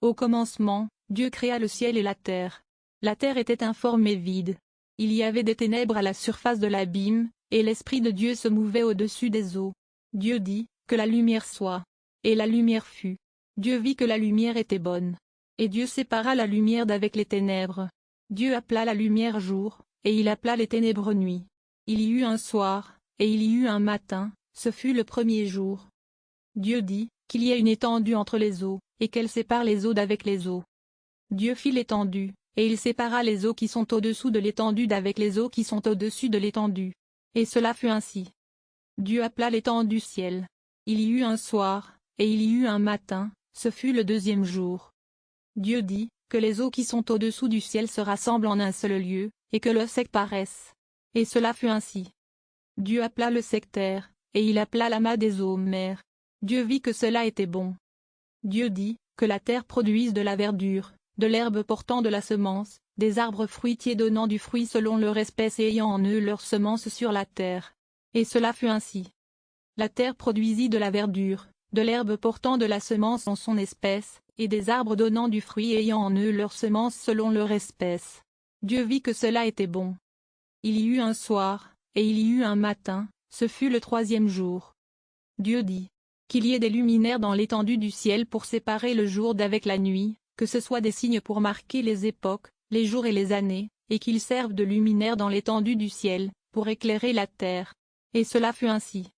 Au commencement, Dieu créa le ciel et la terre. La terre était informe et vide. Il y avait des ténèbres à la surface de l'abîme, et l'Esprit de Dieu se mouvait au-dessus des eaux. Dieu dit, que la lumière soit. Et la lumière fut. Dieu vit que la lumière était bonne. Et Dieu sépara la lumière d'avec les ténèbres. Dieu appela la lumière jour, et il appela les ténèbres nuit. Il y eut un soir, et il y eut un matin, ce fut le premier jour. Dieu dit, qu'il y ait une étendue entre les eaux, et qu'elle sépare les eaux d'avec les eaux. Dieu fit l'étendue, et il sépara les eaux qui sont au-dessous de l'étendue d'avec les eaux qui sont au-dessus de l'étendue. Et cela fut ainsi. Dieu appela l'étendue ciel. Il y eut un soir, et il y eut un matin, ce fut le deuxième jour. Dieu dit, que les eaux qui sont au-dessous du ciel se rassemblent en un seul lieu, et que le sec paraisse. Et cela fut ainsi. Dieu appela le sectaire, et il appela l'amas des eaux mer. Dieu vit que cela était bon. Dieu dit, que la terre produise de la verdure, de l'herbe portant de la semence, des arbres fruitiers donnant du fruit selon leur espèce et ayant en eux leur semence sur la terre. Et cela fut ainsi. La terre produisit de la verdure, de l'herbe portant de la semence en son espèce, et des arbres donnant du fruit ayant en eux leur semence selon leur espèce. Dieu vit que cela était bon. Il y eut un soir, et il y eut un matin, ce fut le troisième jour. Dieu dit, qu'il y ait des luminaires dans l'étendue du ciel pour séparer le jour d'avec la nuit, que ce soit des signes pour marquer les époques, les jours et les années, et qu'ils servent de luminaires dans l'étendue du ciel, pour éclairer la terre. Et cela fut ainsi.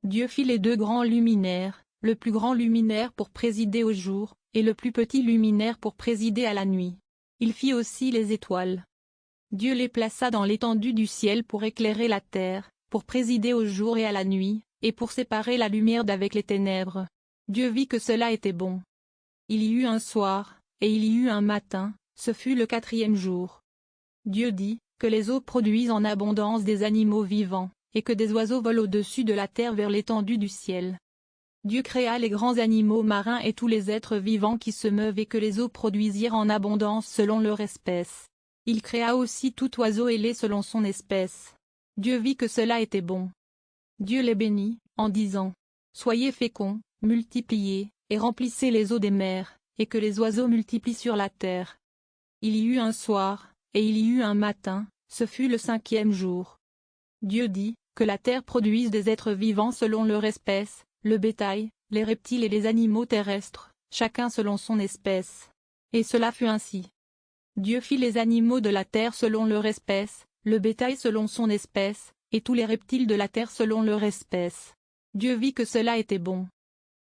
Dieu fit les deux grands luminaires, le plus grand luminaire pour présider au jour, et le plus petit luminaire pour présider à la nuit. Il fit aussi les étoiles. Dieu les plaça dans l'étendue du ciel pour éclairer la terre, pour présider au jour et à la nuit, et pour séparer la lumière d'avec les ténèbres. Dieu vit que cela était bon. Il y eut un soir, et il y eut un matin, ce fut le quatrième jour. Dieu dit, que les eaux produisent en abondance des animaux vivants, et que des oiseaux volent au-dessus de la terre vers l'étendue du ciel. Dieu créa les grands animaux marins et tous les êtres vivants qui se meuvent et que les eaux produisirent en abondance selon leur espèce. Il créa aussi tout oiseau ailé selon son espèce. Dieu vit que cela était bon. Dieu les bénit, en disant, « Soyez féconds, multipliez, et remplissez les eaux des mers, et que les oiseaux multiplient sur la terre. » Il y eut un soir, et il y eut un matin, ce fut le cinquième jour. Dieu dit, que la terre produise des êtres vivants selon leur espèce, le bétail, les reptiles et les animaux terrestres, chacun selon son espèce. Et cela fut ainsi. Dieu fit les animaux de la terre selon leur espèce, le bétail selon son espèce, et tous les reptiles de la terre selon leur espèce. Dieu vit que cela était bon.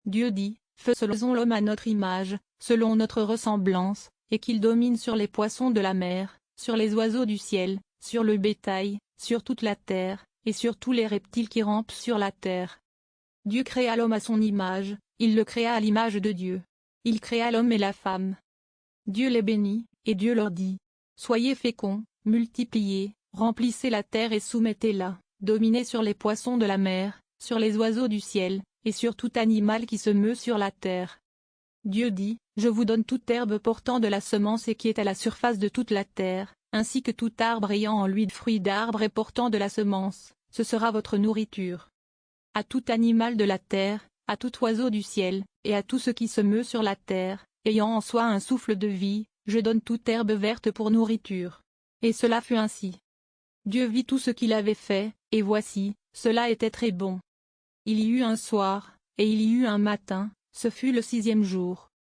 Dieu dit, faisons l'homme à notre image, selon notre ressemblance, et qu'il domine sur les poissons de la mer, sur les oiseaux du ciel, sur le bétail, sur toute la terre, et sur tous les reptiles qui rampent sur la terre. Dieu créa l'homme à son image, il le créa à l'image de Dieu. Il créa l'homme et la femme. Dieu les bénit, et Dieu leur dit, « Soyez féconds, multipliez, remplissez la terre et soumettez-la, dominez sur les poissons de la mer, sur les oiseaux du ciel, et sur tout animal qui se meut sur la terre. » Dieu dit, « Je vous donne toute herbe portant de la semence et qui est à la surface de toute la terre, ainsi que tout arbre ayant en lui de fruits d'arbre et portant de la semence, ce sera votre nourriture. À tout animal de la terre, à tout oiseau du ciel, et à tout ce qui se meut sur la terre, ayant en soi un souffle de vie, je donne toute herbe verte pour nourriture. » Et cela fut ainsi. Dieu vit tout ce qu'il avait fait, et voici, cela était très bon. Il y eut un soir, et il y eut un matin, ce fut le sixième jour.